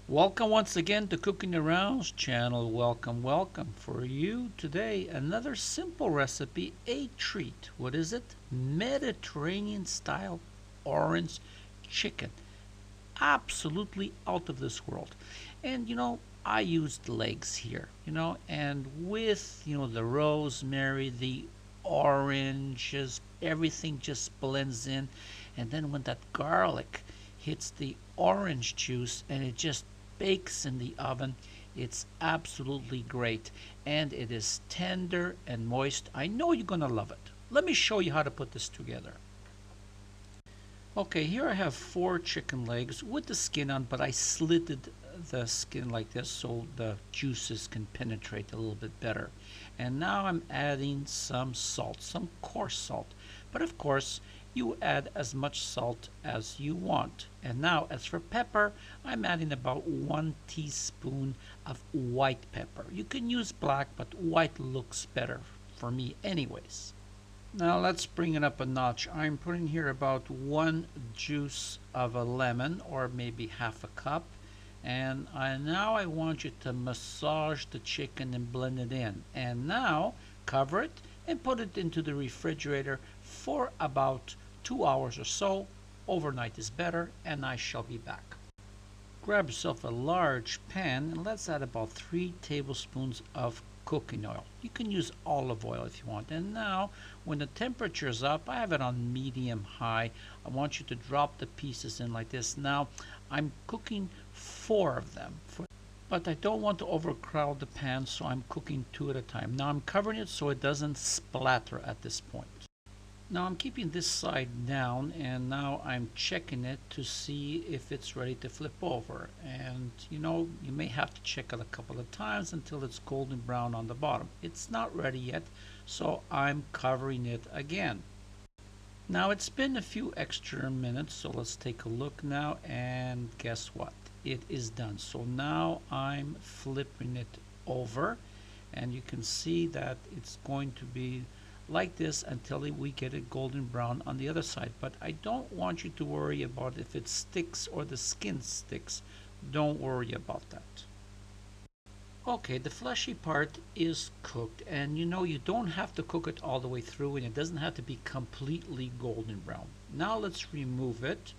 Welcome once again to Cooking Around's channel. Welcome. For you today, another simple recipe, a treat. What is it? Mediterranean style orange chicken. Absolutely out of this world. And I used legs here, and with, the rosemary, the oranges, everything just blends in. And then when that garlic hits the orange juice and it just bakes in the oven, it's absolutely great. And it is tender and moist. I know you're going to love it. Let me show you how to put this together. Okay, here I have 4 chicken legs with the skin on, but I slitted the skin like this so the juices can penetrate a little bit better. And now I'm adding some salt, some coarse salt. But of course, you add as much salt as you want. And now, as for pepper, I'm adding about 1 teaspoon of white pepper. You can use black, but white looks better for me anyways. Now let's bring it up a notch. I'm putting here about 1 juice of a lemon, or maybe half a cup. And now I want you to massage the chicken and blend it in. And now cover it and put it into the refrigerator for about 2 hours or so. Overnight is better, and I shall be back. Grab yourself a large pan and let's add about 3 tablespoons of cooking oil. You can use olive oil if you want. And now when the temperature is up, I have it on medium high. I want you to drop the pieces in like this. Now I'm cooking 4 of them, but I don't want to overcrowd the pan, so I'm cooking 2 at a time. Now I'm covering it so it doesn't splatter at this point. Now I'm keeping this side down, and now I'm checking it to see if it's ready to flip over. And you may have to check it a couple of times until it's golden brown on the bottom. It's not ready yet, so I'm covering it again. Now it's been a few extra minutes, so let's take a look now, and guess what? It is done. So now I'm flipping it over, and you can see that it's going to be like this until we get it golden brown on the other side. But I don't want you to worry about if it sticks or the skin sticks. Don't worry about that. Okay, the fleshy part is cooked, and you don't have to cook it all the way through, and it doesn't have to be completely golden brown. Now let's remove it.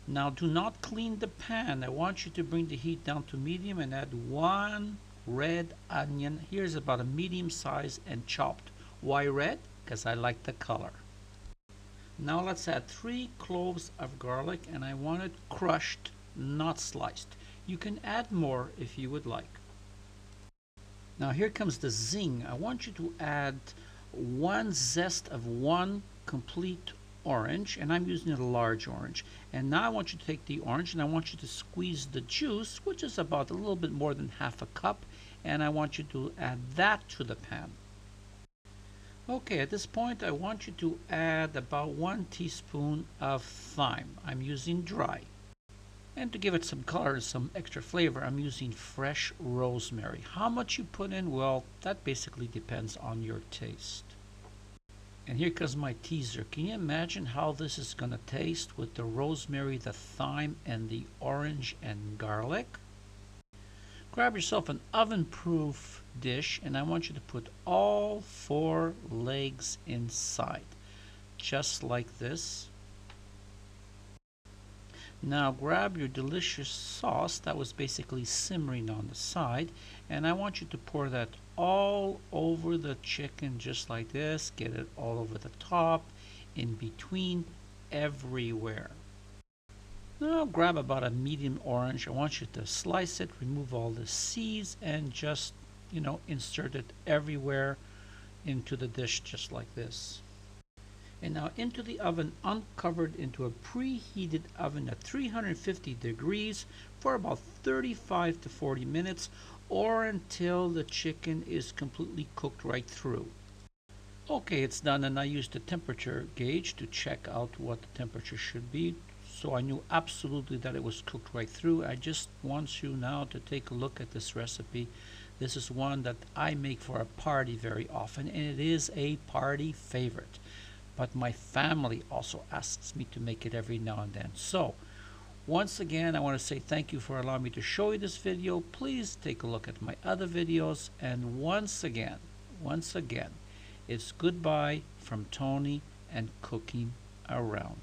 Now do not clean the pan. I want you to bring the heat down to medium and add 1 red onion. Here's about a medium size and chopped. Why red? Because I like the color. Now let's add 3 cloves of garlic, and I want it crushed, not sliced. You can add more if you would like. Now here comes the zing. I want you to add 1 zest of 1 complete orange, and I'm using a large orange. And now I want you to take the orange and I want you to squeeze the juice, which is about a little bit more than half a cup, and I want you to add that to the pan. Okay, at this point I want you to add about 1 teaspoon of thyme. I'm using dry. And to give it some color and some extra flavor, I'm using fresh rosemary. How much you put in, well, that basically depends on your taste. And here comes my teaser. Can you imagine how this is going to taste with the rosemary, the thyme, and the orange and garlic? Grab yourself an oven-proof dish, and I want you to put all 4 legs inside, just like this. Now grab your delicious sauce that was basically simmering on the side, and I want you to pour that all over the chicken just like this. Get it all over the top, in between, everywhere. Now grab about a medium orange. I want you to slice it, remove all the seeds, and just, insert it everywhere into the dish just like this. And now into the oven, uncovered, into a preheated oven at 350 degrees for about 35 to 40 minutes, or until the chicken is completely cooked right through. Okay, it's done, and I used the temperature gauge to check out what the temperature should be. So I knew absolutely that it was cooked right through. I just want you now to take a look at this recipe. This is one that I make for a party very often, and it is a party favorite. But my family also asks me to make it every now and then. So Once again, I want to say thank you for allowing me to show you this video. Please take a look at my other videos. And once again, it's goodbye from Tony and Cooking Around.